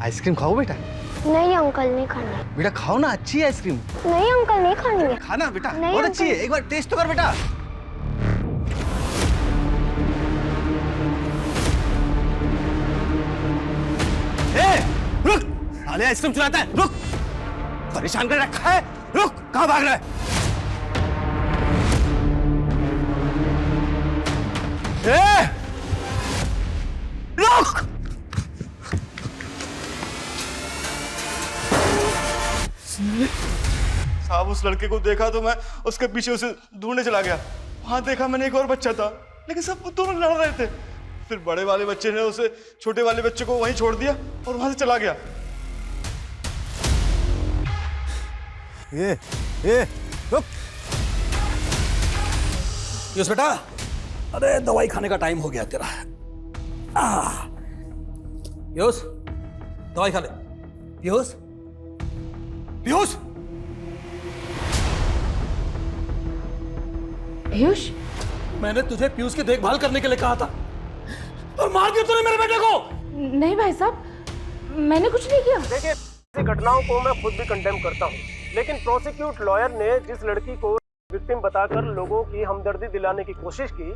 Ice cream खाओ बेटा। नहीं अंकल, नहीं खानी। बेटा खाओ ना, अच्छी है आइसक्रीम। नहीं अंकल, नहीं खानी है। खाना बेटा, नहीं बहुत अच्छी है, एक बार टेस्ट तो कर बेटा। रुक, साले आइसक्रीम चुराता है, रुक। परेशान कर रखा है, रुक, कहाँ भाग रहा है? रुक। साहब उस लड़के को देखा तो मैं उसके पीछे उसे ढूंढने चला गया। वहां देखा मैंने एक और बच्चा था, लेकिन सब दोनों लड़ रहे थे। फिर बड़े वाले बच्चे ने उसे छोटे वाले बच्चे को वहीं छोड़ दिया और वहां से चला गया। ये रुक। पीयूष बेटा, अरे दवाई खाने का टाइम हो गया तेरा। पीयूष, दवाई खा ले। पीयूष, पीयूष, पीयूष, मैंने तुझे पीयूष की देखभाल करने के लिए कहा था और मार दिया तूने मेरे बेटे को। नहीं भाई साहब, मैंने कुछ नहीं किया। देखिए, ऐसी घटनाओं को मैं खुद भी कंडेम करता हूँ, लेकिन प्रोसिक्यूट लॉयर ने जिस लड़की को विक्टिम बताकर लोगों की हमदर्दी दिलाने की कोशिश की,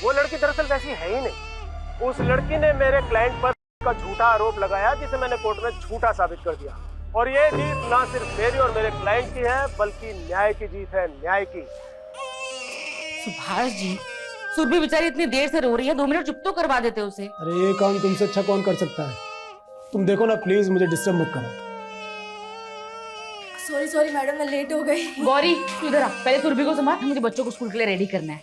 वो लड़की दरअसल वैसी है ही नहीं। उस लड़की ने मेरे क्लाइंट पर का झूठा आरोप लगाया, जिसे मैंने कोर्ट में झूठा साबित कर दिया। और ये जीत ना सिर्फ मेरी और मेरे क्लाइंट की है, बल्कि न्याय की जीत है, न्याय की। सुभाष जी, सुरभि बेचारी इतनी देर से रो रही है, 2 मिनट चुप तो करवा देते उसे। अरे ये काम तुमसे अच्छा कौन कर सकता है? तुम देखो ना, प्लीज मुझे डिस्टर्ब मत करो। सॉरी मैडम, मैं लेट हो गई। गौरी तू इधर आ, पहले सुरभि को संभाल, मुझे बच्चों को स्कूल के लिए रेडी करना है।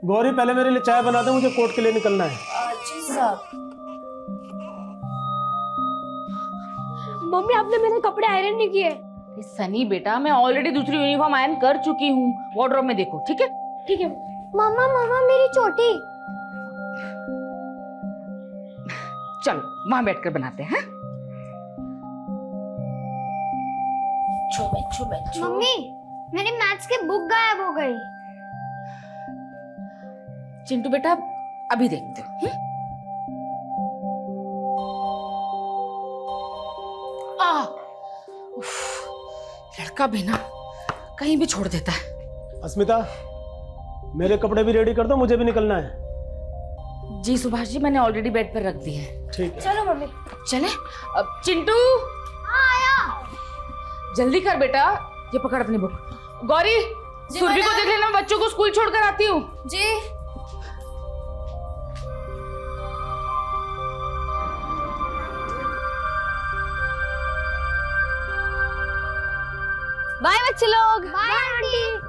गौरी पहले मेरे लिए चाय बना दे, मुझे कोर्ट के लिए निकलना है। जी साहब। मम्मी, आपने मेरे कपड़े आयरन नहीं किए। सनी बेटा, मैं ऑलरेडी दूसरी यूनिफॉर्म आयरन कर चुकी हूँ, वार्डरोब में देखो। ठीक है ठीक है। मामा मामा, मेरी चोटी। चलो वहां बैठकर बनाते हैं। मम्मी, मेरी मैथ्स की बुक गायब हो गई। चिंटू बेटा, अभी देखते हैं। लड़का भी ना कहीं भी छोड़ देता है। अस्मिता, मेरे कपड़े भी रेडी कर दो, मुझे भी निकलना है। जी सुभाष जी, मैंने ऑलरेडी बेड पर रख दी है। ठीक है। चलो मम्मी। चले अब। चिंटू आया। जल्दी कर बेटा, ये पकड़ अपनी बुक। गौरी, सुरभि को देख लेना, बच्चों को स्कूल छोड़कर आती हूँ। जी। बाय बच्चे लोग। Bye aunty.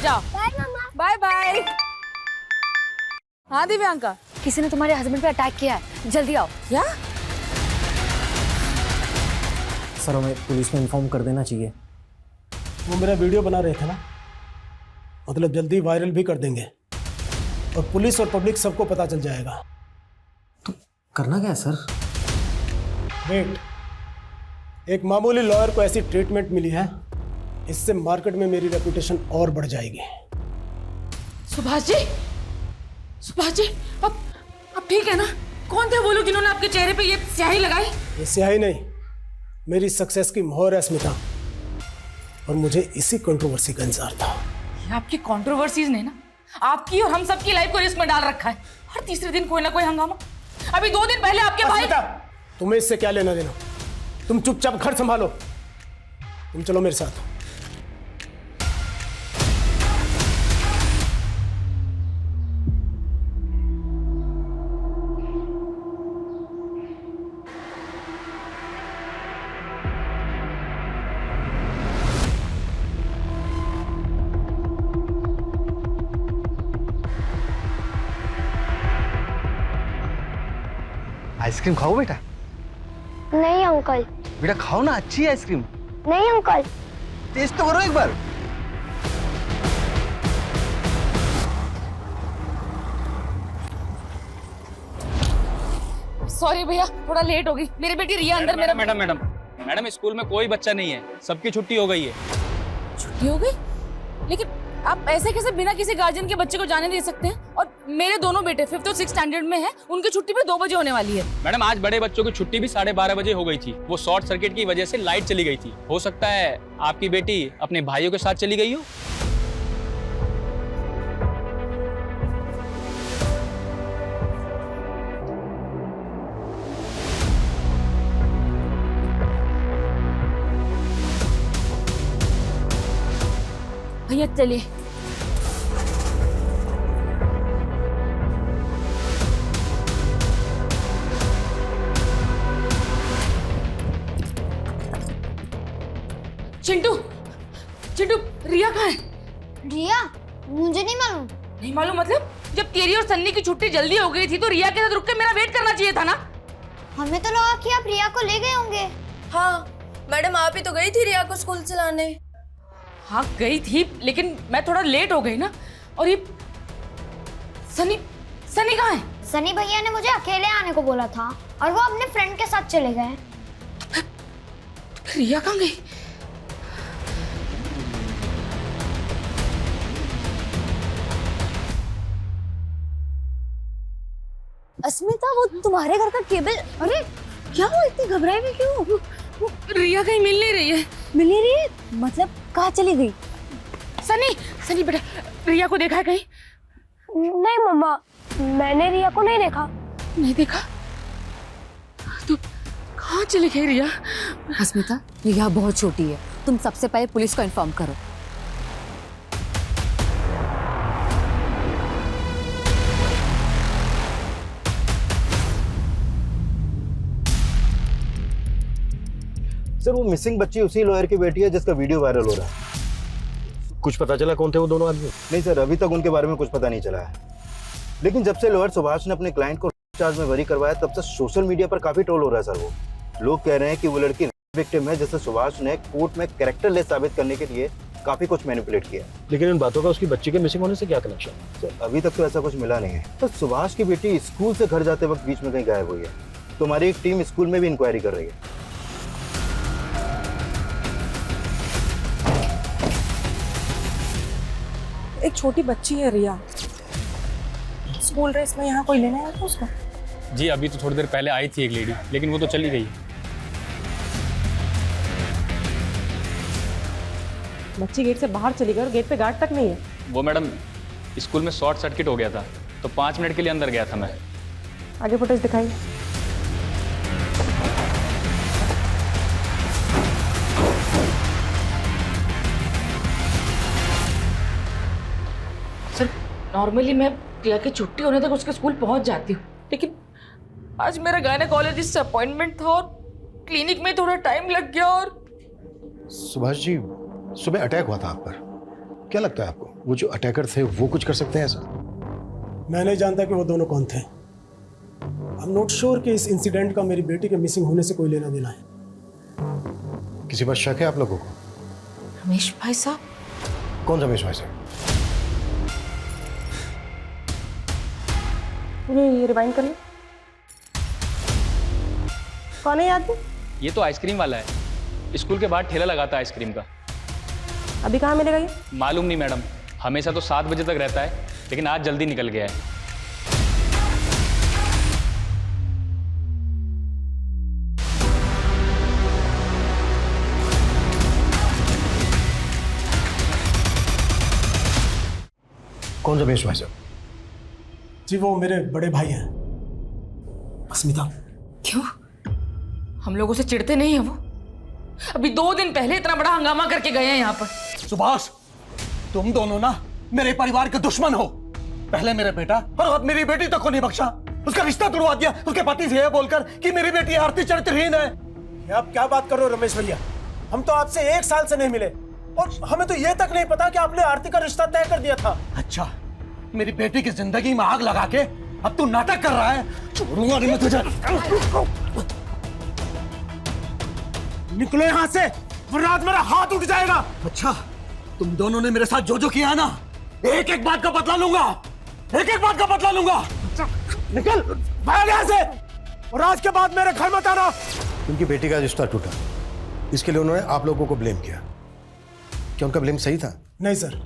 जाओ। बाय मम्मा। Bye bye. हाँ दिव्यांका, किसी ने तुम्हारे हस्बैंड पे अटैक किया है, जल्दी आओ। क्या? सर हमें पुलिस में इन्फॉर्म कर देना चाहिए। वो मेरा वीडियो बना रहे थे ना, मतलब जल्दी वायरल भी कर देंगे और पुलिस और पब्लिक सबको पता चल जाएगा। तो करना क्या है सर? वेट, एक मामूली लॉयर को ऐसी ट्रीटमेंट मिली है, इससे मार्केट में मेरी रेपुटेशन और बढ़ जाएगी। सुभाष जी, सुभाष जी, अब ठीक है ना? कौन थे वो लोग जिन्होंने आपके चेहरे पे ये स्याही लगाई? ये स्याही नहीं, मेरी सक्सेस की मोहर है स्मिता, और मुझे इसी कंट्रोवर्सी का इंतजार था। ये आपकी कंट्रोवर्सीज ने ना आपकी और हम सबकी लाइफ को रिस्क में डाल रखा है। हर तीसरे दिन कोई ना कोई हंगामा। अभी 2 दिन पहले आपके भाई। स्मिता, तुम्हें इससे क्या लेना देना? तुम चुपचाप घर संभालो। तुम चलो मेरे साथ। आइसक्रीम खाओ बेटा। नहीं अंकल। बेटा खाओ ना, अच्छी है आइसक्रीम। नहीं अंकल। टेस्ट तो करो एक बार। सॉरी भैया, थोड़ा लेट हो गई। मेरी बेटी रिया अंदर मेरा मैडम स्कूल में कोई बच्चा नहीं है, सबकी छुट्टी हो गई है। छुट्टी हो गई? लेकिन आप ऐसे कैसे बिना किसी गार्जियन के बच्चे को जाने दे सकते हैं? और मेरे दोनों बेटे 5th और 6th स्टैंडर्ड में हैं, उनकी छुट्टी भी 2 बजे होने वाली है। मैडम आज बड़े बच्चों की छुट्टी भी 12:30 बजे हो गई थी। वो शॉर्ट सर्किट की वजह से लाइट चली गई थी। हो सकता है आपकी बेटी अपने भाइयों के साथ चली गई हो। भैया चलिए। चिंटू, चिंटू, रिया कहाँ है? रिया? मुझे नहीं मालूम। नहीं मालूम मतलब? जब तेरी और सन्नी की छुट्टी जल्दी हो गई थी तो रिया के साथ रुक के मेरा वेट करना चाहिए था ना? हमें तो लगा कि आप रिया को ले गए होंगे। हाँ मैडम, आप ही तो गई थी रिया को स्कूल चलाने। हाँ गई थी, लेकिन मैं थोड़ा लेट हो गई ना। और ये सनी, सनी कहाँ है? सनी भैया ने मुझे अकेले आने को बोला था और वो अपने फ्रेंड के साथ चले गए। रिया कहाँ गई? अस्मिता, वो तुम्हारे घर का केबल। अरे क्या हुआ, इतनी घबराई हुई क्यों? वो रिया कहीं मिल नहीं रही है। मिल नहीं रही है? मतलब कहाँ चली गई? सनी, सनी बेटा, रिया को देखा है कहीं? नहीं मम्मा, मैंने रिया को नहीं देखा। नहीं देखा? तो कहाँ चली गई रिया? अस्मिता, रिया बहुत छोटी है, तुम सबसे पहले पुलिस को इन्फॉर्म करो। सर वो मिसिंग बच्ची उसी लॉयर की बेटी है जिसका वीडियो वायरल हो रहा है। कुछ पता चला कौन थे वो दोनों आदमी? नहीं सर, अभी तक उनके बारे में कुछ पता नहीं चला है। लेकिन जब से लॉयर सुभाष ने अपने क्लाइंट को चार्ज में बरी करवाया तब से सोशल मीडिया पर काफी ट्रोल हो रहा है सर। वो लोग कह रहे हैं कि वो लड़की विक्टिम है, जिससे सुभाष ने कोर्ट में कैरेक्टरलेस साबित करने के लिए काफी कुछ मैनिपुलेट किया। लेकिन इन बातों का उसकी बच्ची के मिसिंग होने से क्या कनेक्शन? सर अभी तक तो ऐसा कुछ मिला नहीं है। तो सुभाष की बेटी स्कूल से घर जाते वक्त बीच में कहीं गायब हुई है, तो हमारी एक टीम स्कूल में भी इंक्वायरी कर रही है। एक छोटी बच्ची है रिया, स्कूल ड्रेस में यहाँ कोई लेने आया था उसको? जी अभी तो थोड़ी देर पहले आई थी एक लेडी, लेकिन वो तो चली गई। बच्ची गेट से बाहर चली गई और गेट पे गार्ड तक नहीं है। वो मैडम स्कूल में शॉर्ट सर्किट हो गया था, तो 5 मिनट के लिए अंदर गया था मैं। आगे फुटेज दिखाइए। सर नॉर्मली मैं रिया की छुट्टी होने तक उसके स्कूल पहुंच जाती हूँ, लेकिन आज मेरा गायनेकोलॉजिस्ट से अपॉइंटमेंट था और क्लिनिक में थोड़ा टाइम लग गया। और सुभाष जी, सुबह अटैक हुआ था आप पर, क्या लगता है आपको वो जो अटैकर थे वो कुछ कर सकते हैं ऐसा? मैं नहीं जानता कि वो दोनों कौन थे। आई एम नॉट श्योर कि इस इंसिडेंट का मेरी बेटी के मिसिंग होने से कोई लेना देना है। किसी पर शक है आप लोगों को? रमेश भाई साहब। कौन रमेश भाई साहब? ये रिवाइंड कर लो। कौन है ये आदमी? ये तो आइसक्रीम वाला है, स्कूल के बाहर ठेला लगाता है आइसक्रीम का। अभी कहाँ मिलेगा ये? मालूम नहीं मैडम, हमेशा तो 7 बजे तक रहता है, लेकिन आज जल्दी निकल गया है। कौन रमेश भाई साहब? जी वो मेरे बड़े भाई हैं, अस्मिता। क्यों? हम लोगों से चिढ़ते नहीं है वो? अभी 2 दिन पहले इतना बड़ा हंगामा करके गए हैं यहाँ पर। सुभाष, तुम दोनों ना मेरे परिवार के दुश्मन हो। पहले मेरे बेटा और अब मेरी बेटी तक को नहीं बख्शा। उसका रिश्ता तोड़वा दिया उसके पति से बोलकर कि मेरी बेटी आरती चरित्रहीन है। ये आप क्या बात कर रहे हो रमेश भैया? हम तो आपसे 1 साल से नहीं मिले और हमें तो ये तक नहीं पता कि आपने आरती का रिश्ता तय कर दिया था। अच्छा, मेरी बेटी की जिंदगी में आग लगा के अब तू नाटक कर रहा है। छोड़ूंगा नहीं मैं तुझे। निकलो यहाँ से, वरना आज मेरा हाथ उठ जाएगा। अच्छा, तुम दोनों ने मेरे साथ जो जो किया है ना, एक एक बात का बदला लूंगा, एक एक बात का बदला लूंगा। निकल भाग यहाँ से, और आज के बाद मेरे घर मत आना। उनकी बेटी का रिश्ता टूटा, इसके लिए उन्होंने आप लोगों को ब्लेम किया। क्या उनका ब्लेम सही था? नहीं सर,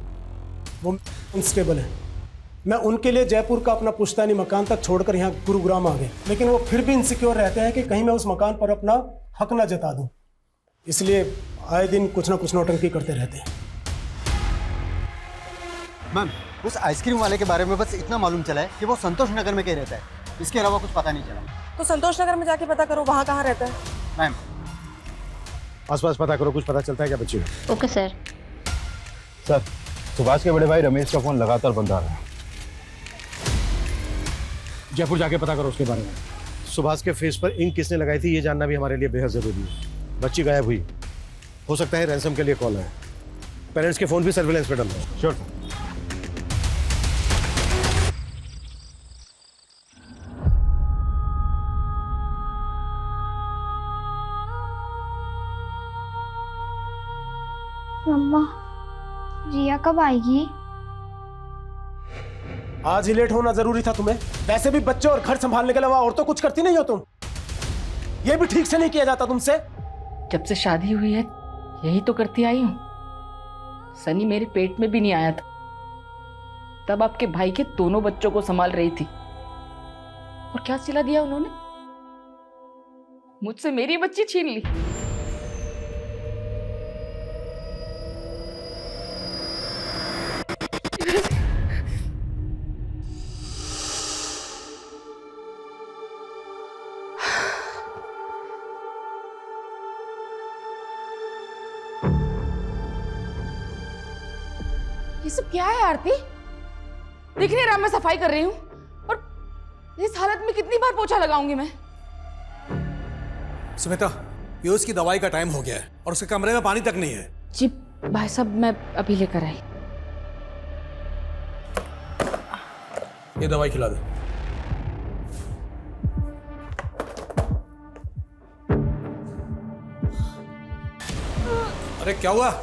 वो अनस्टेबल है। मैं उनके लिए जयपुर का अपना पुश्तैनी मकान तक छोड़कर यहाँ गुरुग्राम आ गए, लेकिन वो फिर भी इनसिक्योर रहते हैं कि कहीं मैं उस मकान पर अपना हक ना जता दूं, इसलिए आए दिन कुछ ना कुछ नौटंकी करते रहते हैं। मैम, उस आइसक्रीम वाले के बारे में बस इतना मालूम चला है कि वो संतोष नगर में कहीं रहता है, इसके अलावा कुछ पता नहीं चला। तो संतोष नगर में जाके पता करो वहाँ कहाँ रहता है। मैम, आसपास पता करो, कुछ पता चलता है क्या बच्ची? Okay sir. सर, सुभाष के बड़े भाई रमेश का फोन लगातार बंद आ रहा है। जयपुर जाके पता करो उसके बारे में। सुभाष के फेस पर इंक किसने लगाई थी ये जानना भी हमारे लिए बेहद जरूरी है। बच्ची गायब हुई, हो सकता है रैंसम के लिए कॉल है। पेरेंट्स के फोन भी सर्विलेंस पे डल रहे हैं। श्योर। मम्मा, रिया कब आएगी? आज ही लेट होना जरूरी था तुम्हें? वैसे भी बच्चे और घर संभालने के अलावा और तो कुछ करती नहीं हो तुम। ये भी ठीक से नहीं किया जाता तुमसे। जब से शादी हुई है यही तो करती आई हूँ। सनी मेरे पेट में भी नहीं आया था, तब आपके भाई के दोनों बच्चों को संभाल रही थी। और क्या सिला दिया उन्होंने? मुझसे मेरी बच्ची छीन ली। ये सब क्या है आरती? दिख नहीं रहा मैं सफाई कर रही हूँ, और इस हालत में कितनी बार पोछा लगाऊंगी मैं? सुमिता, पीयूष की दवाई का टाइम हो गया है और उसके कमरे में पानी तक नहीं है। जी भाई साहब, मैं अभी लेकर आई। ये दवाई खिला दो। अरे क्या हुआ?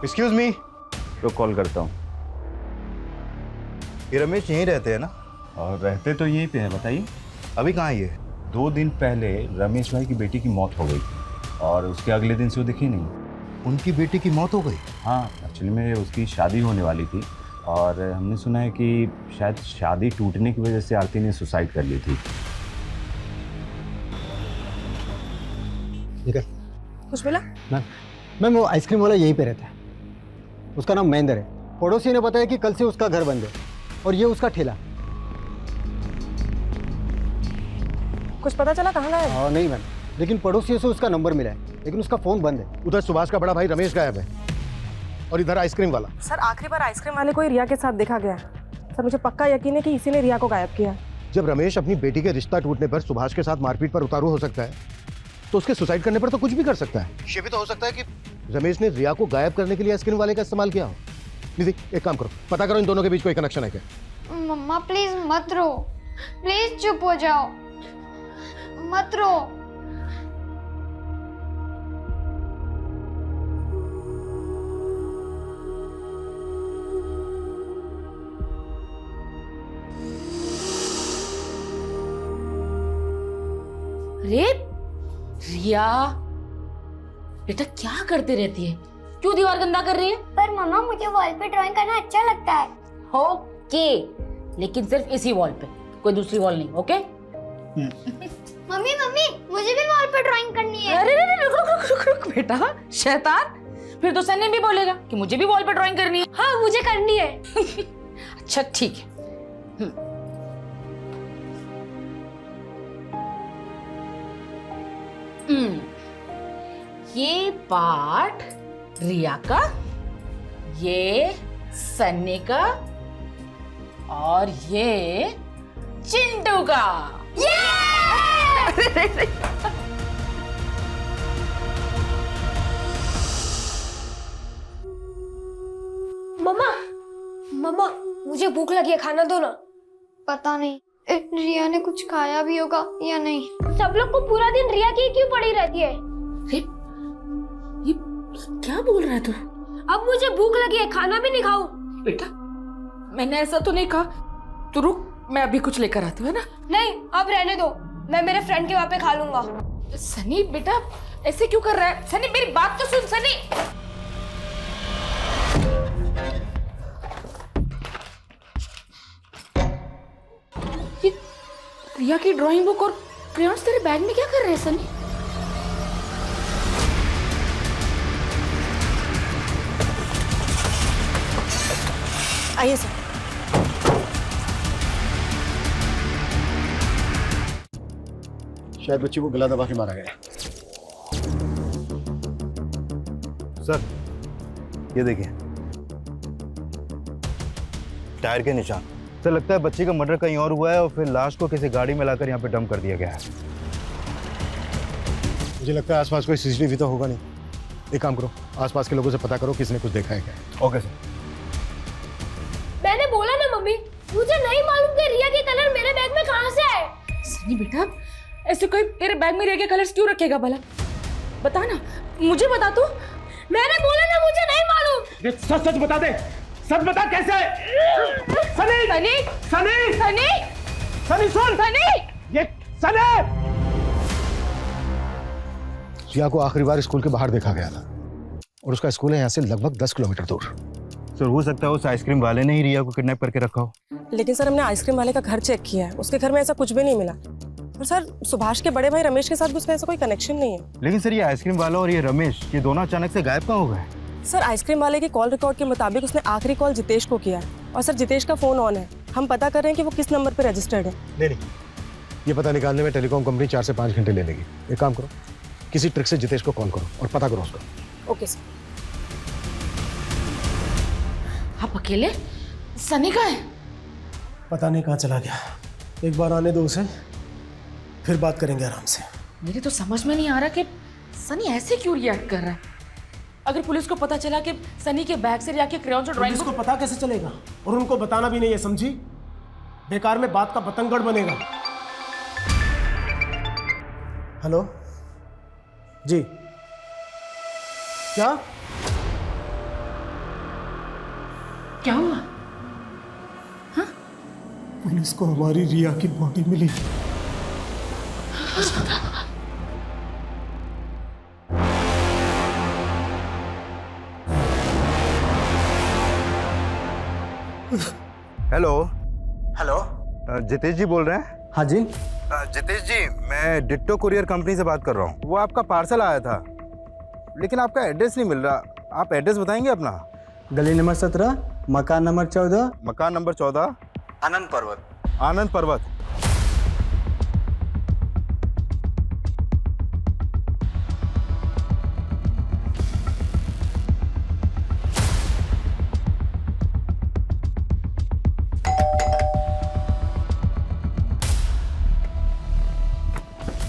एक्सक्यूज मी, तो कॉल करता हूँ। ये रमेश यहीं रहते हैं ना? और रहते तो यहीं पे हैं, बताइए। अभी कहाँ ये? 2 दिन पहले रमेश भाई की बेटी की मौत हो गई और उसके अगले दिन से वो दिखी नहीं। उनकी बेटी की मौत हो गई? हाँ, एक्चुअली में उसकी शादी होने वाली थी और हमने सुना है कि शायद शादी टूटने की वजह से आरती ने सुसाइड कर ली थी। ठीक है। कुछ मिला? मैम, वो आइसक्रीम वाला यहीं पे रहता है, उसका नाम महेंद्र है। पड़ोसी ने बताया कि कल से उसका घर बंद है और ये उसका ठेला। कुछ पता चला कहाँ गया? हाँ नहीं मैम, लेकिन पड़ोसियों से उसका नंबर मिला है, लेकिन उसका फोन बंद है। उधर सुभाष का बड़ा भाई रमेश गायब है और इधर आइसक्रीम वाला। सर, आखिरी बार आइसक्रीम वाले को रिया के साथ देखा गया। सर, मुझे पक्का यकीन है कि इसी ने रिया को गायब किया। जब रमेश अपनी बेटी के रिश्ता टूटने पर सुभाष के साथ मारपीट पर उतारू हो सकता है, तो उसके सुसाइड करने पर तो कुछ भी कर सकता है। ये भी तो हो सकता है कि रमेश ने रिया को गायब करने के लिए आइसक्रीम वाले का इस्तेमाल किया हो। निधि, एक काम करो, पता करो इन दोनों के बीच कोई कनेक्शन है क्या। मम्मा प्लीज मत रो, प्लीज चुप हो जाओ, मत रो। अरे रिया बेटा, क्या करते रहती है? क्यों दीवार गंदा कर रही है? पर मम्मा, मुझे वॉल पे ड्राइंग करना अच्छा लगता है। ओके, लेकिन सिर्फ इसी वॉल पे, कोई दूसरी वॉल नहीं। ओके? मम्मी मम्मी, मुझे भी वॉल पे ड्राइंग करनी है। अरे रुक रुक रुक रुक बेटा, शैतान, फिर तो सनी भी बोलेगा कि मुझे भी वॉल पे ड्राइंग करनी है। हाँ, मुझे करनी है। अच्छा ठीक है। ये पार्ट रिया का, ये सन्नी का और ये चिंटू का। मम्मा मम्मा मुझे भूख लगी है, खाना दो ना। पता नहीं रिया ने कुछ खाया भी होगा या नहीं। सब लोग को पूरा दिन रिया की क्यों पड़ी रहती है? ये क्या बोल रहा है तू? अब मुझे भूख लगी है, खाना भी नहीं खाऊं। बेटा मैंने ऐसा तो नहीं कहा। तू रुक, मैं अभी कुछ लेकर आती हूँ, है ना? नहीं अब रहने दो, मैं मेरे फ्रेंड के वहाँ पे खा लूंगा। सनी बेटा ऐसे क्यों कर रहा है? सनी मेरी बात तो सुन सनी। ये रिया की ड्राइंग बुक और क्रेयॉन्स तेरे बैग में क्या कर रहे हैं सनी? आइए सर। शायद बच्ची को गला दबा के मारा गया। सर ये देखिए टायर के निशान। सर लगता है बच्ची का मर्डर कहीं और हुआ है और फिर लाश को किसी गाड़ी में लाकर यहाँ पे डंप कर दिया गया है। मुझे लगता है आसपास कोई सीसीटीवी तो होगा नहीं। एक काम करो, आसपास के लोगों से पता करो किसने कुछ देखा है क्या। Okay sir. मैंने बोला ना मम्मी, मुझे नहीं मालूम कि रिया के कलर मेरे बैग में कहाँ से आए। सनी बेटा ऐसे कोई तेरे बैग में रिया के कलर्स क्यों रखेगा भला? बता ना, मुझे बता तू। मैंने बोला ना मुझे नहीं मालूम। सच सच बता दे, सच बता कैसे? सनी सनी सनी सनी सनी सुन सनी ये सनी। रिया को आखिरी बार स्कूल के बाहर देखा गया था और उसका स्कूल है यहाँ से लगभग 10 किलोमीटर दूर। सर हो सकता है उस आइसक्रीम वाले ने ही रिया को किडनैप करके रखा हो। लेकिन सर हमने आइसक्रीम वाले का घर चेक किया है, उसके घर में ऐसा कुछ भी नहीं मिला। और सर सुभाष के बड़े भाई रमेश के साथ भी उसका ऐसा कोई कनेक्शन नहीं है। लेकिन सर ये आइसक्रीम वाला और ये रमेश, ये दोनों अचानक से गायब कहाँ हो गए? सर आइसक्रीम वाले की कॉल रिकॉर्ड के मुताबिक उसने आखिरी कॉल जितेश को किया है और सर जितेश का फोन ऑन है। हम पता कर रहे हैं कि वो किस नंबर पर रजिस्टर्ड है। नहीं, ये पता निकालने में टेलीकॉम कंपनी 4 से 5 घंटे ले लेगी। एक काम करो, किसी ट्रिक से जितेश को कॉल करो और पता करो उसको। Okay sir. आप अकेले? सनी कहाँ है? पता नहीं कहाँ चला गया। एक बार आने दो उसे, फिर बात करेंगे आराम से। मेरे तो समझ में नहीं आ रहा कि सनी ऐसे क्यों रिएक्ट कर रहा है। अगर पुलिस को पता चला कि सनी के बैग से रिया के क्रेयॉन्स और ड्राइंग पुलिस को पता कैसे चलेगा? और उनको बताना भी नहीं है, समझी? बेकार में बात का बतंगड़ बनेगा। हेलो जी, क्या क्या हुआ? पुलिस को हमारी रिया की बॉडी मिली। हेलो हेलो, जितेश जी बोल रहे हैं? हाँ जी। जितेश जी मैं डिट्टो कुरियर कंपनी से बात कर रहा हूँ। वो आपका पार्सल आया था लेकिन आपका एड्रेस नहीं मिल रहा। आप एड्रेस बताएंगे अपना? गली नंबर 17, मकान नंबर 14, मकान नंबर 14, आनंद पर्वत। आनंद पर्वत।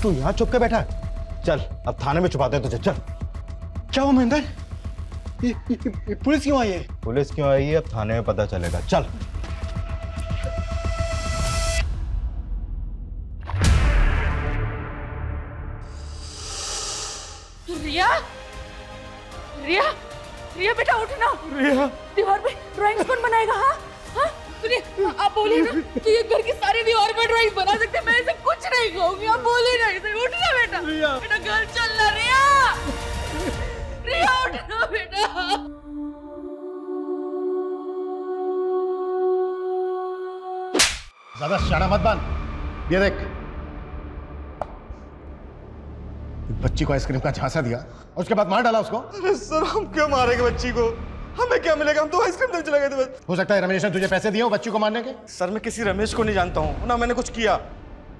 तू यहाँ चुप के बैठा है? चल अब थाने में छुपाते हैं तुझे। चल। क्या हुआ महेंद्र? ये पुलिस क्यों आई है? पुलिस क्यों आई है अब थाने में पता चलेगा। चल। रिया रिया रिया बेटा उठ ना। रिया दीवार पे ड्राइंग्स कौन बनाएगा? हाँ हाँ सुनिए, आप बोलिए ना कि ये घर की सारी दीवार पे ड्राइंग बना सकते हैं। मैं ऐसे कुछ नहीं कहूंगी, आप बोलिए ना इसे। उठ ना बेटा, बेटा घर चलना। रिया रिया उठ ना बेटा। ज्यादा शाना मत बन। ये देख, बच्ची को आइसक्रीम का झांसा दिया और उसके बाद मार डाला उसको। अरे सर हम क्यों मारेंगे बच्ची को? हमें क्या मिलेगा? हम तो आइसक्रीम देने चले गए थे बस। हो सकता है रमेश ने तुझे पैसे दिए हो बच्ची को मारने के। सर मैं किसी रमेश को नहीं जानता हूँ ना, मैंने कुछ किया।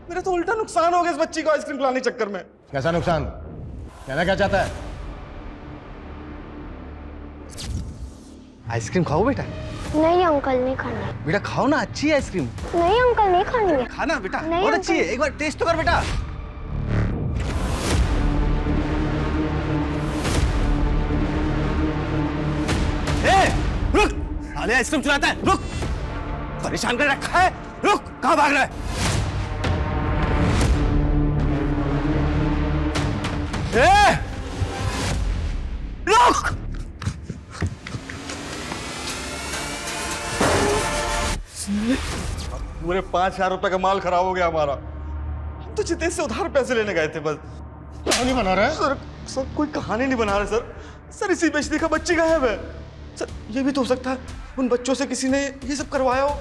मेरा तो उल्टा नुकसान हो गया इस बच्ची को आइसक्रीम खिलाने के चक्कर में। कैसा नुकसान? कहना क्या चाहता है? आइसक्रीम खाओ बेटा। नहीं अंकल, नहीं खानी। बेटा खाओ ना, अच्छी है आइसक्रीम। नहीं अंकल, नहीं खानी है। खाना बेटा, नहीं बहुत अंकल। अच्छी है, एक बार टेस्ट तो कर बेटा। रुक, साले आइसक्रीम चुराता है, रुक। परेशान कर रखा है, रुक। कहाँ भाग रहा है? रुक। पूरे 5,000 रुपए का माल खराब हो गया हमारा। हम तो जितेश से उधार पैसे लेने गए थे बस। कहानी बना रहा है सर कोई कहानी नहीं बना रहे सर इसी बेचने का बच्ची गायब है। सर ये भी तो हो सकता है उन बच्चों से किसी ने ये सब करवाया हो।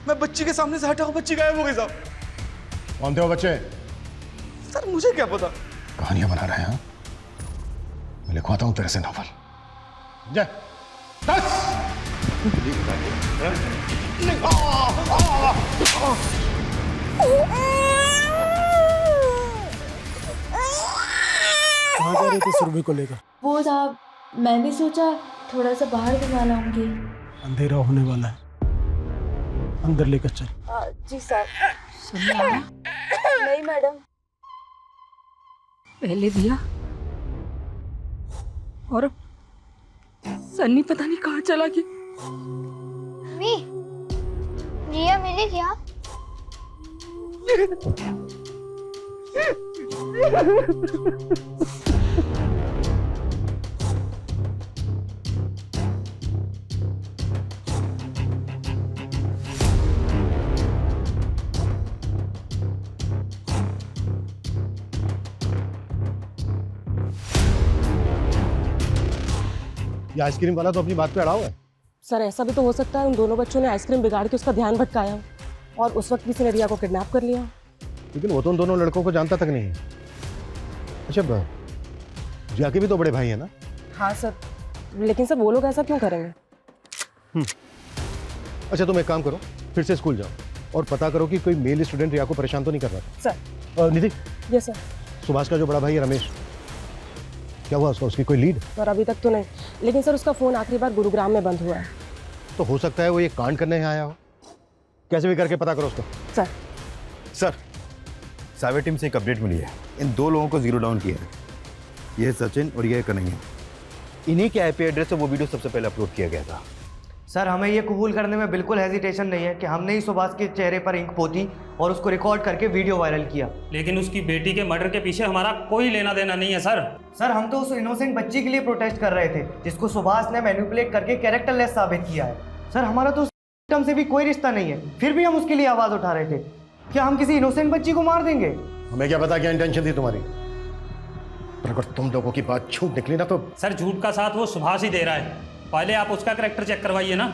मैं बच्ची के सामने से हटा हूँ, बच्ची गायब हो गई साहब। कौन थे वो बच्चे? सर मुझे क्या पता। कहानियां बना रहे हैं। मैं लिखवाता हूँ तेरे से नॉवल। जा 10 कहाँ जा रही थी सुरभि को लेकर? वो साहब, मैंने सोचा थोड़ा सा बाहर घुमा लाऊंगी। अंधेरा होने वाला है, अंदर लेकर चल। जी सर। नहीं मैडम। पहले दिया और सन्नी पता नहीं कहाँ चला गया। मम्मी, रिया मिली क्या? ये आइसक्रीम वाला तो अपनी बात पे अड़ा हुआ है। सर ऐसा भी तो हो सकता है उन दोनों बच्चों ने आइसक्रीम बिगाड़ के उसका ध्यान भटकाया हो और उस वक्त किसी ने रिया को किडनैप कर लिया। लेकिन वो तो उन दोनों लड़कों को जानता तक नहीं है। अच्छा जिया के भी तो बड़े भाई है ना? हाँ सर, लेकिन सर वो लोग ऐसा क्यों करेंगे? अच्छा तुम एक काम करो, फिर से स्कूल जाओ और पता करो कि कोई मेल स्टूडेंट रिया को परेशान तो नहीं कर रहा था। Sir. Nidhi. Yes sir. Subhash का जो बड़ा भाई है रमेश, क्या हुआ उसका? उसकी कोई लीड? सर अभी तक तो नहीं, लेकिन सर उसका फोन आखिरी बार गुरुग्राम में बंद हुआ है। तो हो सकता है वो ये कांड करने यहाँ आया हो। कैसे भी करके पता करो उसको। सर। सर साइबर टीम से एक अपडेट मिली है। इन 2 लोगों को जीरो डाउन किया है। ये है सचिन और ये है कन्हैया। इन्हीं के आईपी एड्रेस से वो वीडियो सबसे पहले अपलोड किया गया था। सर हमें ये कबूल करने में बिल्कुल हेजिटेशन नहीं है कि हमने ही सुभाष के चेहरे पर इंक पोती और उसको रिकॉर्ड करके वीडियो वायरल किया। लेकिन उसकी बेटी के मर्डर के पीछे हमारा कोई लेना देना नहीं है सर। सर हम तो उस इनोसेंट बच्ची के लिए प्रोटेस्ट कर रहे थे जिसको सुभाष ने मैनिपुलेट करके कैरेक्टरलेस साबित किया है। सर हमारा तो उस विक्टिम से भी कोई रिश्ता नहीं है, फिर भी हम उसके लिए आवाज उठा रहे थे। क्या हम किसी इनोसेंट बच्ची को मार देंगे? हमें क्या पता क्या इंटेंशन थी तुम्हारी, पर अगर तुम लोगों की बात झूठ निकली ना तो। सर झूठ का साथ वो सुभाष ही दे रहा है। पहले आप उसका कैरेक्टर चेक करवाइए ना।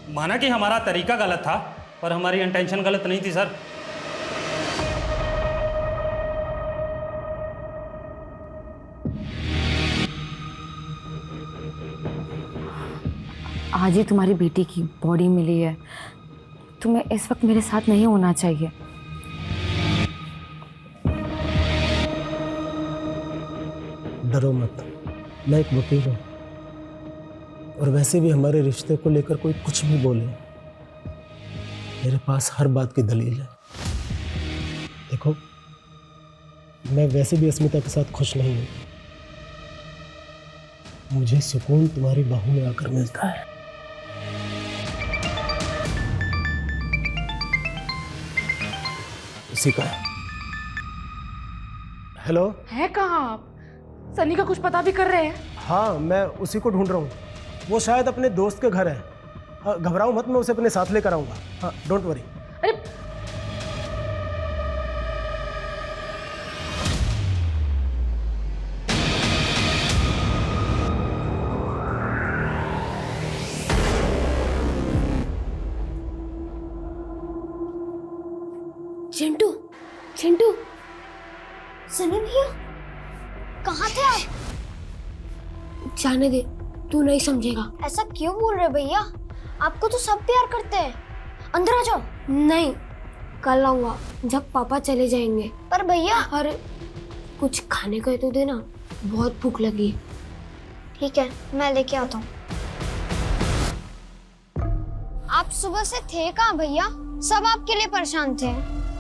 माना कि हमारा तरीका गलत था, पर हमारी इंटेंशन गलत नहीं थी सर। आज ही तुम्हारी बेटी की बॉडी मिली है, तुम्हें इस वक्त मेरे साथ नहीं होना चाहिए। डरो मत, मैं एक वकील हूँ और वैसे भी हमारे रिश्ते को लेकर कोई कुछ भी बोले, मेरे पास हर बात की दलील है। देखो मैं वैसे भी अस्मिता के साथ खुश नहीं हूँ। मुझे सुकून तुम्हारी बाहों में आकर मिलता है। उसी का है। हेलो। है कहाँ आप? सनी का कुछ पता भी कर रहे हैं? हाँ मैं उसी को ढूंढ रहा हूँ, वो शायद अपने दोस्त के घर है। हाँ घबराओ मत, मैं उसे अपने साथ लेकर आऊँगा। हाँ डोंट वरी। अरे चिंटू, चिंटू, सनी भैया कहाँ थे आप? जाने दे, तू नहीं समझेगा। ऐसा क्यों बोल रहे भैया? आपको तो सब प्यार करते हैं। अंदर आ जाओ। नहीं, कल आऊंगा जब पापा चले जाएंगे। पर भैया, अरे कुछ खाने का तो देना, बहुत भूख लगी है। ठीक है, मैं लेके आता हूँ। आप सुबह से थे कहाँ भैया? सब आपके लिए परेशान थे।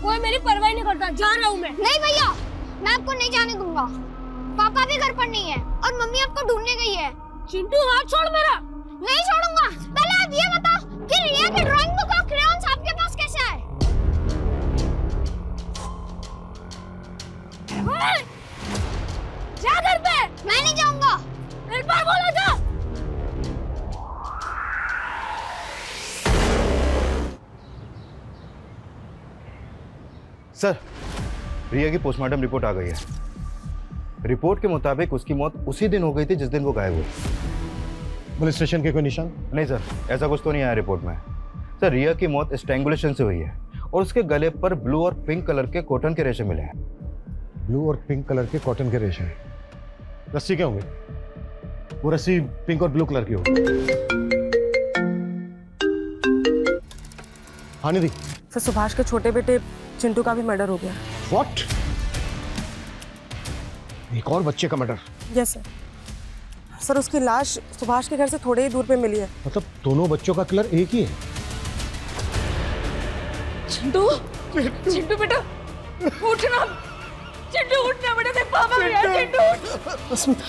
कोई मेरी परवाह नहीं करता, जा रहा हूँ मैं। नहीं भैया, मैं आपको नहीं जाने दूंगा। पापा भी घर पर नहीं है और मम्मी आपको ढूंढने गई है। चिंटू हाथ छोड़ मेरा। नहीं छोड़ूंगा। पहले आप ये बताओ कि रिया की ड्राइंग बुक और क्रेयॉन्स आपके पास कैसे आए? जा घर पे। मैं नहीं जाऊंगा। एक बार बोला जा। सर, रिया की पोस्टमार्टम रिपोर्ट आ गई है। रिपोर्ट के मुताबिक उसकी मौत उसी दिन हो गई थी जिस दिन वो गायब हुई। पुलिस स्टेशन के कोई निशान? नहीं सर, ऐसा कुछ तो नहीं आया रिपोर्ट में। सर, रिया की मौत स्ट्रैंगुलेशन से हुई है और उसके गले पर ब्लू और पिंक कलर के कॉटन के रेशे मिले हैं। ब्लू और पिंक कलर के कॉटन के रेशे? रस्सी क्या होंगी? वो रस्सी पिंक और ब्लू कलर की होगी। हाँ निधि। सर, सुभाष के छोटे बेटे चिंटू का भी मर्डर हो गया। व्हाट? एक और बच्चे का मर्डर? Yes sir. सर, उसकी लाश सुभाष के घर से थोड़े ही दूर पे मिली है। मतलब दोनों बच्चों का कलर एक ही है? चिंटू, चिंटू बेटा उठना। चिंटू उठना बेटा, तेरे पापा भी आए। चिंटू अस्मिता।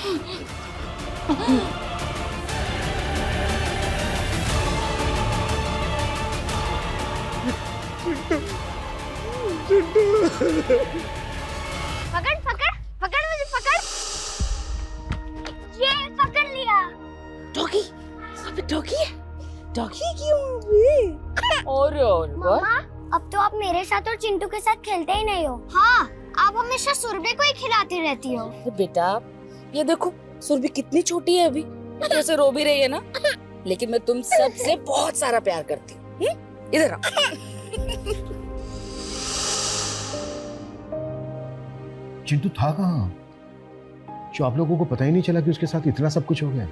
पकड़ पकड़ पकड़ मुझे पकड़। ये पकड़ लिया। डॉगी, अबे डॉगी है। डॉगी क्यों भी? और मम्मा, अब तो आप मेरे साथ और चिंटू के साथ खेलते ही नहीं हो। हाँ, आप हमेशा सुरभि को ही खिलाती रहती हो। बेटा, ये देखो सुरभि कितनी छोटी है अभी, जैसे रो भी रही है ना। लेकिन मैं तुम सबसे बहुत सारा प्यार करती हूँ। इधर आओ। चिंटू था कहाँ जो आप लोगों को पता ही नहीं चला कि उसके साथ इतना सब कुछ हो गया?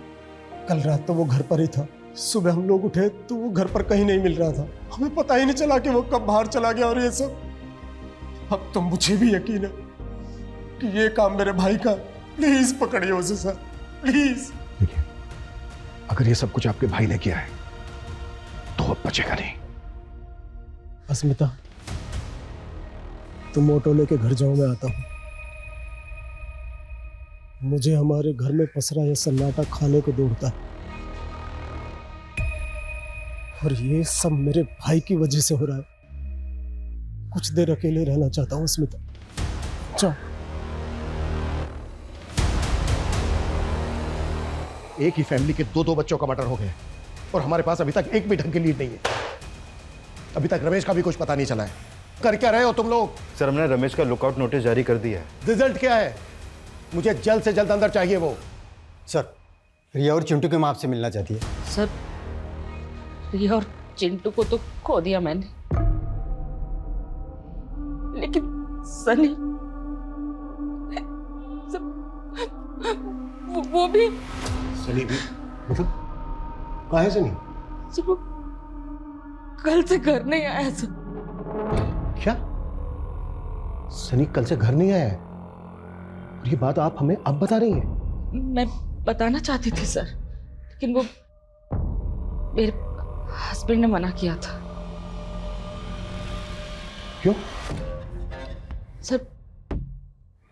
कल रात तो वो घर पर ही था। सुबह हम लोग उठे तो वो घर पर कहीं नहीं मिल रहा था। हमें पता ही नहीं चला कि वो कब बाहर चला गया। और ये सब अब तो मुझे भी यकीन है कि ये काम मेरे भाई का। प्लीज पकड़िए उसे सर, प्लीज। देखिए, अगर ये सब कुछ आपके भाई ने किया है तो अब बचेगा नहीं। अस्मिता, तुम ऑटो लेके घर जाओ, मैं आता हूँ। मुझे हमारे घर में पसरा यह सन्नाटा खाने को दौड़ता है और ये सब मेरे भाई की वजह से हो रहा है। कुछ देर अकेले रहना चाहता हूँ स्मिता। चल। एक ही फैमिली के दो बच्चों का मर्डर हो गया और हमारे पास अभी तक एक भी ढंग की लीड नहीं है। अभी तक रमेश का भी कुछ पता नहीं चला है। कर क्या रहे हो तुम लोग? सर, हमने रमेश का लुकआउट नोटिस जारी कर दिया है। रिजल्ट क्या है? मुझे जल्द से जल्द अंदर चाहिए वो। सर, रिया और चिंटू की मां आपसे मिलना चाहती है। सर, रिया और चिंटू को तो खो दिया मैंने, लेकिन सनी वो भी। सनी भी? मतलब कहाँ है सनी? सर, वो कल से घर नहीं आया सर। क्या? सनी कल से घर नहीं आया है? और ये बात आप हमें अब बता रही हैं? मैं बताना चाहती थी सर, लेकिन वो मेरे हस्बैंड ने मना किया था। क्यों? सर,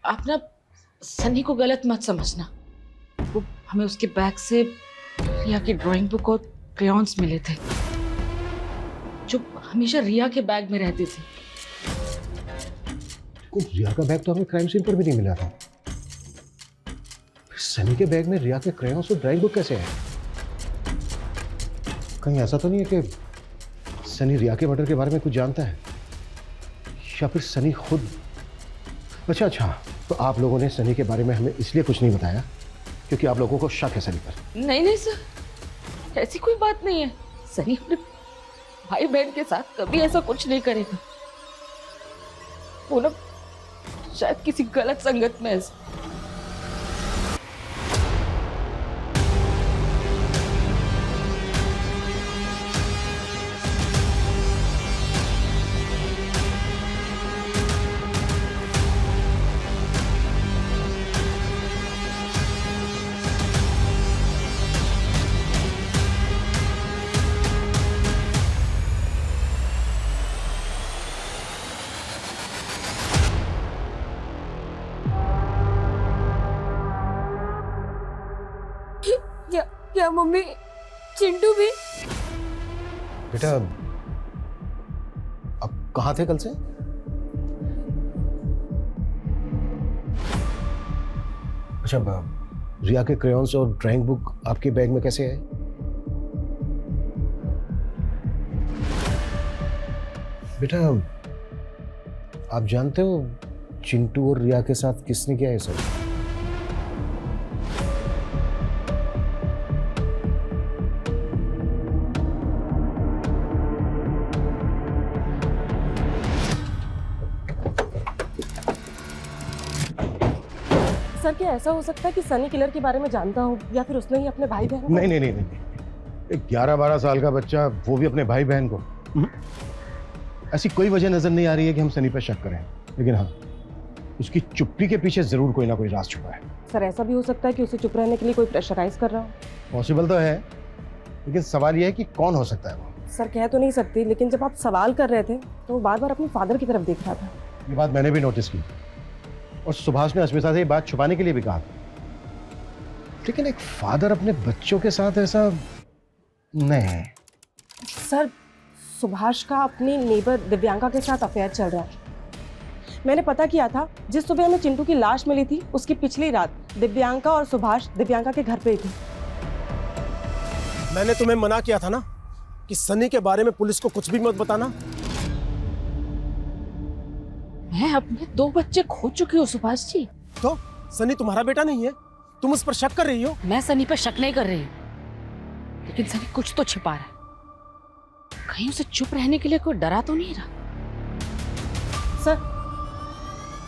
आप ना सनी को गलत मत समझना। वो हमें उसके बैग से रिया की ड्राइंग बुक और क्रेयॉन्स मिले थे जो हमेशा रिया के बैग में रहते थे। रिया का बैग तो हमें क्राइम सीन पर भी नहीं मिला था। सनी के बैग में रिया के क्रेयॉन्स और ड्राइंग बुक कैसे है? कहीं ऐसा तो नहीं है कि सनी रिया के मर्डर के बारे में कुछ जानता है या फिर सनी खुद? अच्छा, तो आप लोगों ने सनी के बारे में हमें इसलिए कुछ नहीं बताया क्योंकि आप लोगों को शक है सनी पर? नहीं नहीं सर, ऐसी कोई बात नहीं है। सनी अपने भाई बहन के साथ कभी ऐसा कुछ नहीं करेगा। वो ना शायद किसी गलत संगत में है। क्या मम्मी? चिंटू भी? बेटा अब कहाँ थे कल से? अच्छा, रिया के क्रेयॉन्स और ड्राइंग बुक आपके बैग में कैसे है? बेटा आप जानते हो चिंटू और रिया के साथ किसने किया है सब? सर क्या ऐसा हो सकता है कि सनी किलर के बारे में जानता हो या फिर उसने ही अपने भाई बहन? नहीं नहीं नहीं नहीं, एक 11-12 साल का बच्चा, वो भी अपने भाई बहन को। ऐसी कोई वजह नजर नहीं आ रही है कि हम सनी पर शक करें, लेकिन हाँ उसकी चुप्पी के पीछे जरूर कोई ना कोई राज छुपा है। सर ऐसा भी हो सकता है कि उसे चुप रहने के लिए कोई प्रेशराइज कर रहा हो। पॉसिबल तो है, लेकिन सवाल यह है कि कौन हो सकता है वो। सर कह तो नहीं सकती, लेकिन जब आप सवाल कर रहे थे तो वो बार बार अपने फादर की तरफ देख रहा था। ये बात मैंने भी नोटिस की और सुभाष ने अस्मिता से ये बात छुपाने के लिए भी कहा था, लेकिन एक फादर अपने बच्चों के साथ ऐसा नहीं। सर सुभाष का अपनी नेबर दिव्यांका के साथ अफेयर चल रहा है। मैंने पता किया था, जिस सुबह हमें चिंटू की लाश मिली थी उसकी पिछली रात दिव्यांका और सुभाष दिव्यांका के घर पे ही थे। मैंने तुम्हें मना किया था ना कि सनी के बारे में पुलिस को कुछ भी मत बताना। मैं अपने 2 बच्चे खो चुकी हूँ सुभाष जी। तो सनी तुम्हारा बेटा नहीं है? तुम उस पर शक कर रही हो? मैं सनी पर शक नहीं कर रही हूँ, लेकिन सनी कुछ तो छिपा रहा है। कहीं उसे चुप रहने के लिए कोई डरा तो नहीं रहा?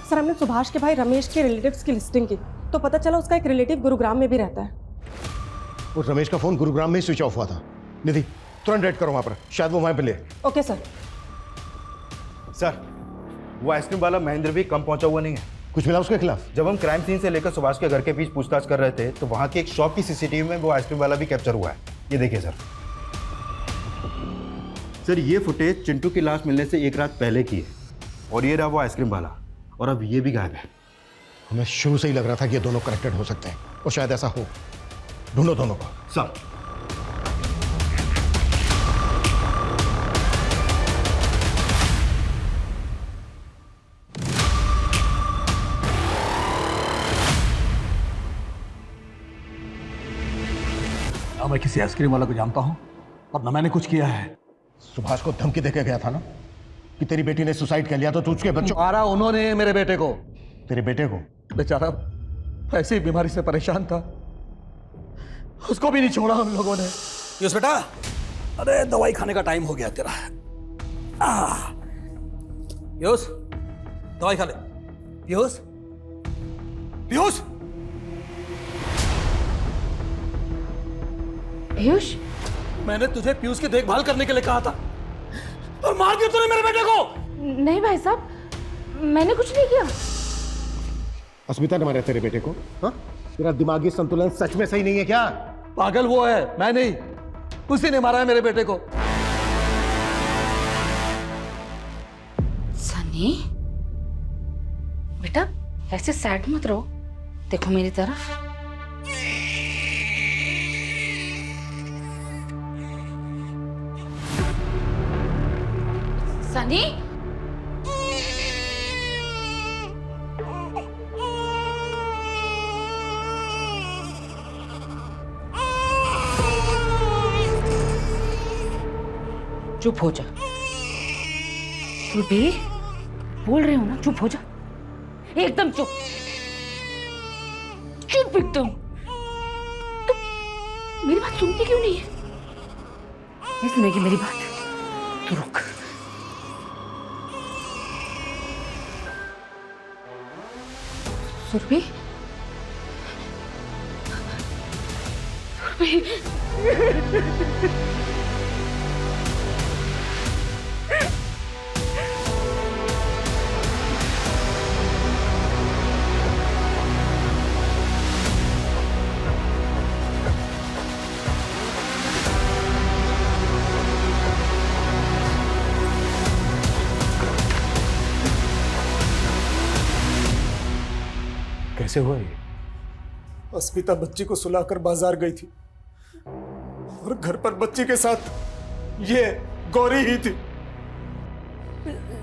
सर हमने सुभाष के भाई रमेश के रिलेटिव्स की लिस्टिंग की तो पता चला उसका एक रिलेटिव गुरुग्राम में भी रहता है। और रमेश का फोन गुरुग्राम में ही स्विच ऑफ हुआ था। निधि तुरंत रेड करो वहां पर, शायद वो वहां पे ले। Okay sir. सर वो आइसक्रीम वाला महेंद्र भी कम पहुंचा हुआ नहीं है। कुछ मिला उसके खिलाफ? जब हम क्राइम सीन से लेकर सुभाष के घर के बीच पूछताछ कर रहे थे तो वहां की एक शॉप की सीसीटीवी में वो आइसक्रीम वाला भी कैप्चर हुआ है। ये देखिए सर ये फुटेज चिंटू की लाश मिलने से 1 रात पहले की है और ये रहा वो आइसक्रीम वाला, और अब ये भी गायब है। हमें शुरू से ही लग रहा था कि ये दोनों कनेक्टेड हो सकते हैं और शायद ऐसा हो। ढूंढो दोनों को। सर ना मैं किसी आइसक्रीम वाला को जानता हूं और ना मैंने कुछ किया है। सुभाष को धमकी देके गया था ना कि तेरी बेटी ने सुसाइड कर लिया तो तू उसके बच्चों। मारा उन्होंने मेरे बेटे को। तेरे बेटे को? बेचारा ऐसी बीमारी से परेशान था, उसको भी नहीं छोड़ा उन लोगों ने। पीयूष बेटा, अरे दवाई खाने का टाइम हो गया तेरा। पीयूष दवाई खा ले। पीयूष पीयूष पीयूष, मैंने तुझे पीयूष की देखभाल करने के लिए कहा था और मार दिया तूने मेरे बेटे को। नहीं भाई साहब, मैंने कुछ नहीं किया। अस्मिता ने मारा तेरे बेटे को? हाँ? तेरा दिमागी संतुलन सच में सही नहीं है क्या? पागल वो है, मैं नहीं। उसी ने मारा है मेरे बेटे को। सनी बेटा ऐसे सैड मत रहो, देखो मेरी तरफ। सनी चुप हो जा। बे बोल रहे हो ना, चुप हो जा, एकदम चुप, चुप एकदम। तो मेरी बात सुनती क्यों नहीं है? नहीं सुनेगी मेरी बात तो रुक। सुरभि, कैसे हुआ ये? अस्मिता बच्ची को सुलाकर बाजार गई थी। और घर पर बच्ची के साथ ये गौरी ही थी।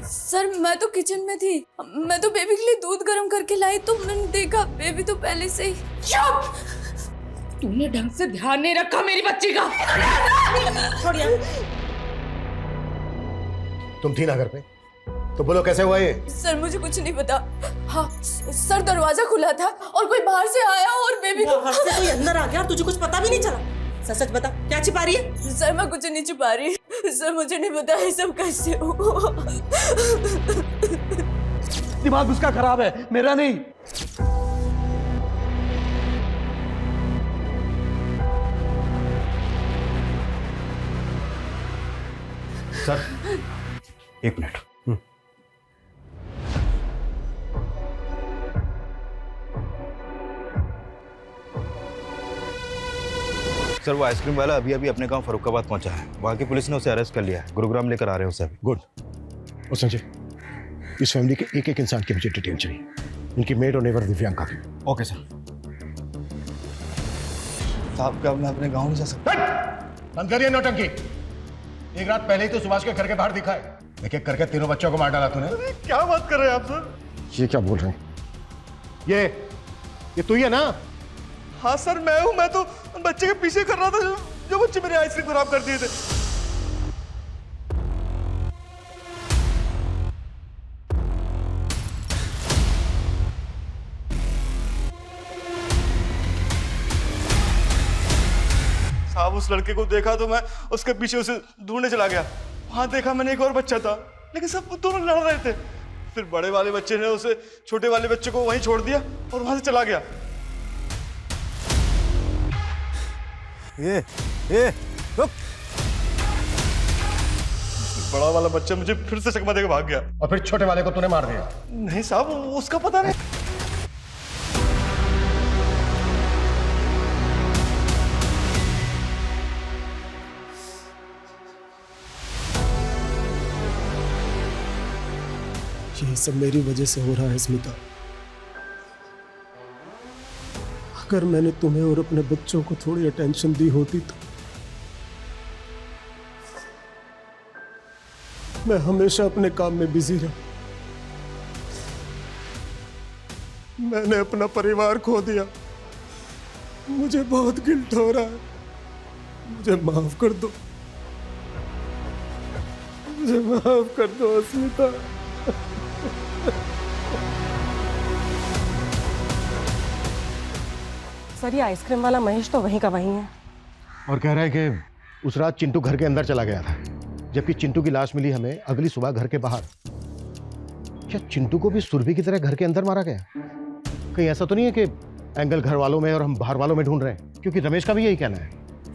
सर मैं तो किचन में थी, मैं तो बेबी के लिए दूध गर्म करके लाई तो मैंने देखा बेबी तो पहले से ही। चुप! तूने ढंग से ध्यान नहीं रखा मेरी बच्ची का। छोड़िए। तुम थी ना घर पे, तो बोलो कैसे हुआ ये? सर मुझे कुछ नहीं पता। हाँ सर दरवाजा खुला था और कोई बाहर से आया और बेबी को बाहर से कोई अंदर आ गया और तुझे कुछ पता भी नहीं चला। सच सच बता, क्या छिपा रही है? सर मैं कुछ नहीं छुपा रही। सर मुझे नहीं पता ये सब कैसे हुआ। दिमाग उसका खराब है, मेरा नहीं। सर एक मिनट। सर वो आइसक्रीम वाला अभी अभी अपने गांव फरुखाबाद पहुंचा है। वहां की पुलिस ने उसे अरेस्ट कर लिया है। गुरुग्राम लेकर आ रहे हैं उसे अभी। गुड। और संजय, इस फैमिली के एक एक इंसान की मुझे डिटेल चाहिए, उनकी मेड और नेबर दिव्यांका की। Okay sir. साहब क्या मैं अपने गांव नहीं जा सकता? बंद करिए नौटंकी। एक रात पहले ही तो सुभाष के घर के बाहर दिखा है। एक एक करके तीनों बच्चों को मार डाला तूने। क्या बात कर रहे हैं आप सर? ये क्या बोल रहे हैं? ये तू ही है ना? हाँ सर मैं हूँ। मैं तो बच्चे के पीछे कर रहा था जो बच्चे मेरी आइसक्रीम खराब कर दिए थे। साहब उस लड़के को देखा तो मैं उसके पीछे उसे ढूंढने चला गया। वहां देखा मैंने एक और बच्चा था, लेकिन सब दोनों लड़ रहे थे। फिर बड़े वाले बच्चे ने उसे छोटे वाले बच्चे को वहीं छोड़ दिया और वहां से चला गया। ये रुक। बड़ा वाला बच्चा मुझे फिर से चकमा देकर भाग गया। और फिर छोटे वाले को तूने मार दिया? नहीं साहब उसका पता नहीं। ये सब मेरी वजह से हो रहा है स्मिता। अगर मैंने तुम्हें और अपने बच्चों को थोड़ी अटेंशन दी होती तो मैं हमेशा अपने काम में बिजी रहा। मैंने अपना परिवार खो दिया। मुझे बहुत गिल्ट हो रहा है। मुझे माफ कर दो, मुझे माफ कर दो स्मिता। सर ये आइसक्रीम वाला महेश तो वहीं का वहीं है। और कह रहा है कि उस रात चिंटू घर के अंदर चला गया था, जबकि चिंटू की लाश मिली हमें अगली सुबह घर के बाहर। क्या चिंटू को भी सुरभि की तरह घर के अंदर मारा गया? कहीं ऐसा तो नहीं है कि एंगल घर वालों में और हम बाहर वालों में ढूंढ रहे हैं? क्योंकि रमेश का भी यही कहना है।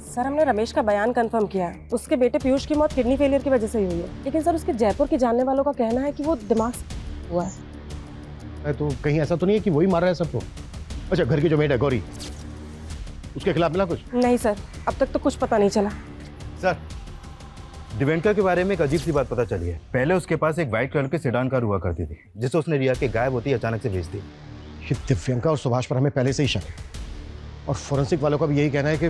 सर हमने रमेश का बयान कंफर्म किया है। उसके बेटे पीयूष की मौत किडनी फेलियर की वजह से हुई है, लेकिन सर उसके जयपुर के जानने वालों का कहना है कि वो दिमाग से हुआ है। तो कहीं ऐसा तो नहीं है कि वही मार रहा है सबको? अच्छा घर की जो मेड है गौरी, उसके खिलाफ मिला कुछ? नहीं सर, अब तक तो कुछ पता नहीं चला। सर दिव्यांका के बारे में एक अजीब सी बात पता चली है। पहले उसके पास एक व्हाइट कलर की सेडान कार हुआ करती थी, जिसे उसने रिया के गायब होती अचानक से बेच दी। ये दिव्यांका और सुभाष पर हमें पहले से ही शक है, और फोरेंसिक वालों का भी यही कहना है कि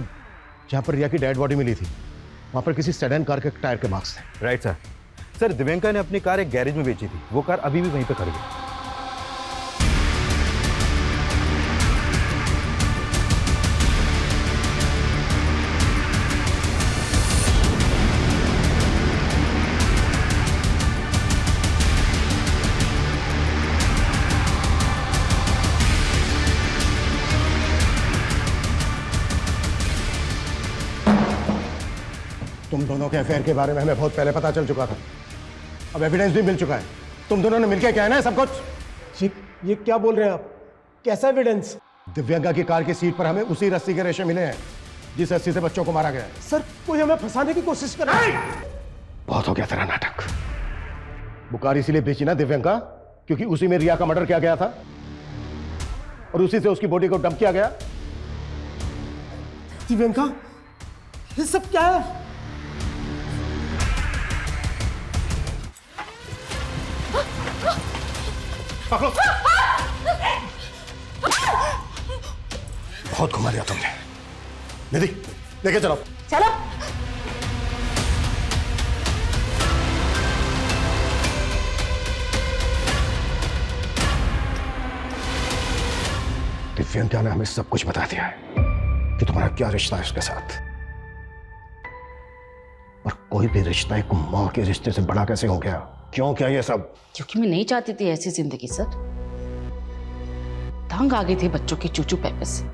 जहाँ पर रिया की डेड बॉडी मिली थी वहाँ पर किसी सेडान कार के टायर के मार्क्स थे। Right sir. सर दिव्यांका ने अपनी कार एक गैरेज में बेची थी। वो कार अभी भी वहीं पर खड़ी है। तुम दोनों के अफेयर के बारे में हमें बहुत पहले पता चल चुका था। अब एविडेंस भी मिल चुका है। तुम दोनों ने मिलकर कहना है सब कुछ। ये क्या बोल रहे हैं आप? कैसा एविडेंस? दिव्यांका की कार की सीट पर हमें उसी रस्सी के रेशे मिले हैं जिस रस्सी से बच्चों को मारा गया है। सर कोई हमें फंसाने की कोशिश कर रहा है। बहुत हो गया तेरा नाटक। वो कार इसीलिए बेची ना दिव्यांका, क्योंकि उसी में रिया का मर्डर किया गया था और उसी से उसकी बॉडी को डंप किया गया। दिव्यांका, ये सब क्या है? बहुत घुमा दिया तुमने। निधि लेके चलो। चलो। दिव्यंका ने हमें सब कुछ बता दिया है कि तुम्हारा क्या रिश्ता है उसके साथ, पर कोई भी रिश्ता एक मां के रिश्ते से बड़ा कैसे हो गया? क्यों क्या ये सब? क्योंकि मैं नहीं चाहती थी ऐसी जिंदगी सर। तंग आ गई थी बच्चों की चूचू पैपे से।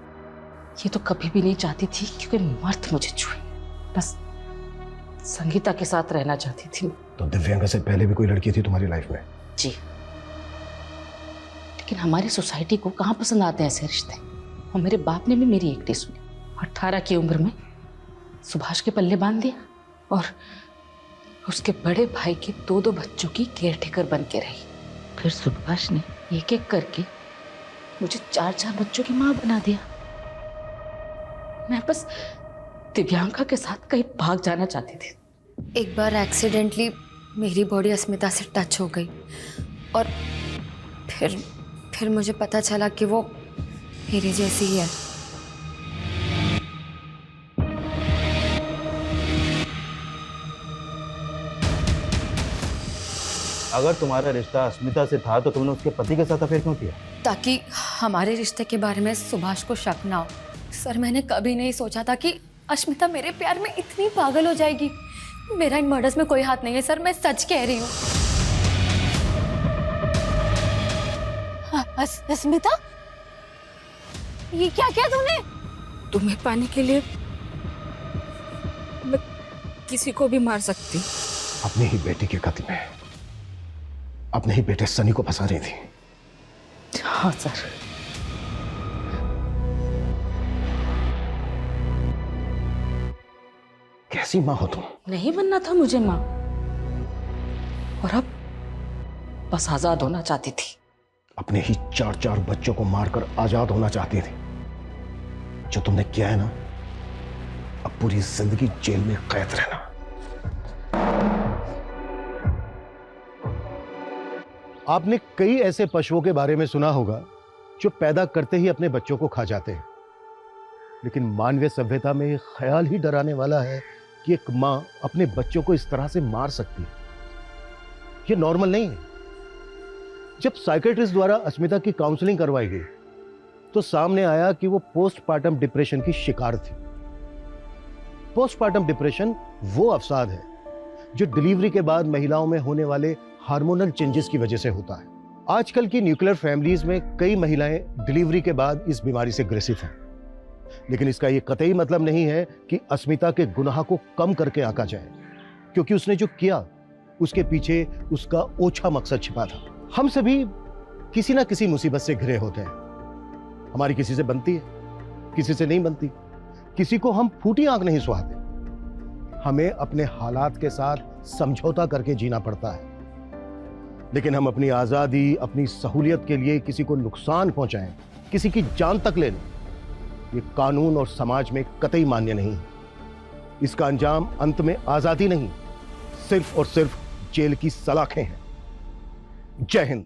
ये तो कभी भी नहीं चाहती थी क्योंकि मर्द मुझे छुए। बस संगीता के साथ रहना चाहती थी। तो दिव्यांका से पहले भी कोई लड़की थी तुम्हारी लाइफ में? जी, लेकिन हमारी सोसाइटी को कहाँ पसंद आते हैं ऐसे रिश्ते। और मेरे बाप ने भी मेरी एक नहीं सुनी। 18 की उम्र में सुभाष के पल्ले बांध दिया और उसके बड़े भाई के 2 बच्चों की केयरटेकर बन के रही। फिर सुभाष ने एक एक करके मुझे 4 बच्चों की माँ बना दिया। मैं बस दिव्यांका के साथ कहीं भाग जाना चाहती थी। एक बार एक्सीडेंटली मेरी बॉडी अस्मिता से टच हो गई और फिर मुझे पता चला कि वो मेरी जैसी ही है। अगर तुम्हारा रिश्ता अस्मिता से था तो तुमने उसके पति के साथ अफेयर क्यों किया? ताकि हमारे रिश्ते के बारे में सुभाष को शक ना हो। सर, मैंने कभी नहीं सोचा था कि अस्मिता मेरे प्यार में इतनी पागल हो जाएगी। मेरा इन मर्डर्स में कोई हाथ नहीं है सर, मैं सच कह रही हूँ। अस्मिता, ये क्या किया तूने? तुम्हें पाने के लिए मैं किसी को भी मार सकती। अपनी ही बेटी के कत्ल में अपने ही बेटे सनी को फंसा रही थी। हाँ सर। कैसी माँ हो तुम? नहीं बनना था मुझे माँ, और अब बस आजाद होना चाहती थी। अपने ही 4 बच्चों को मारकर आजाद होना चाहती थी। जो तुमने किया है ना, अब पूरी जिंदगी जेल में कैद रहना। आपने कई ऐसे पशुओं के बारे में सुना होगा जो पैदा करते ही अपने बच्चों को खा जाते हैं, लेकिन मानवीय सभ्यता में यह ख्याल ही डराने वाला है कि एक मां अपने बच्चों को इस तरह से मार सकती है। यह नॉर्मल नहीं है। जब साइकेट्रिस्ट द्वारा अस्मिता की काउंसलिंग करवाई गई तो सामने आया कि वो पोस्टपार्टम डिप्रेशन की शिकार थी। पोस्टपार्टम डिप्रेशन वो अवसाद है जो डिलीवरी के बाद महिलाओं में होने वाले हार्मोनल चेंजेस की वजह से होता है। आजकल की न्यूक्लियर फैमिलीज में कई महिलाएं डिलीवरी के बाद इस बीमारी से ग्रसित हैं, लेकिन इसका यह कतई मतलब नहीं है कि अस्मिता के गुनाह को कम करके आंका जाए, क्योंकि उसने जो किया उसके पीछे उसका ओछा मकसद छिपा था। हम सभी किसी ना किसी मुसीबत से घिरे होते हैं। हमारी किसी से बनती है, किसी से नहीं बनती। किसी को हम फूटी आंख नहीं सुहाते। हमें अपने हालात के साथ समझौता करके जीना पड़ता है, लेकिन हम अपनी आजादी, अपनी सहूलियत के लिए किसी को नुकसान पहुंचाएं, किसी की जान तक ले लें, ये कानून और समाज में कतई मान्य नहीं है। इसका अंजाम अंत में आजादी नहीं, सिर्फ और सिर्फ जेल की सलाखें हैं। जय हिंद।